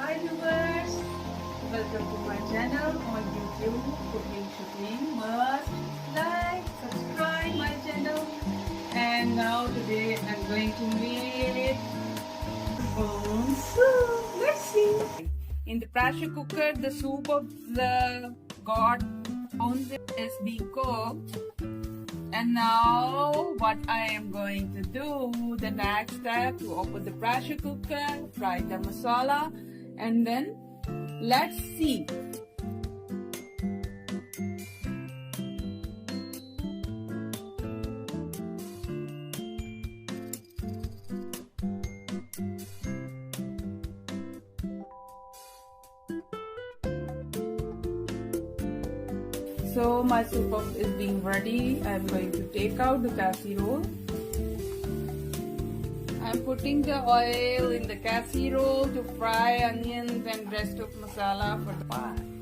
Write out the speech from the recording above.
Hi viewers, welcome to my channel on YouTube, Cooking Shooting. Must like, subscribe my channel. And now today I'm going to make bone soup. Let's see. In the pressure cooker, the soup of the god bones is being cooked. And now what I am going to do, the next step, to open the pressure cooker, fry the masala, and then let's see. So my soup is being ready. I'm going to take out the casserole. I'm putting the oil in the casserole to fry onions and rest of masala for the pan.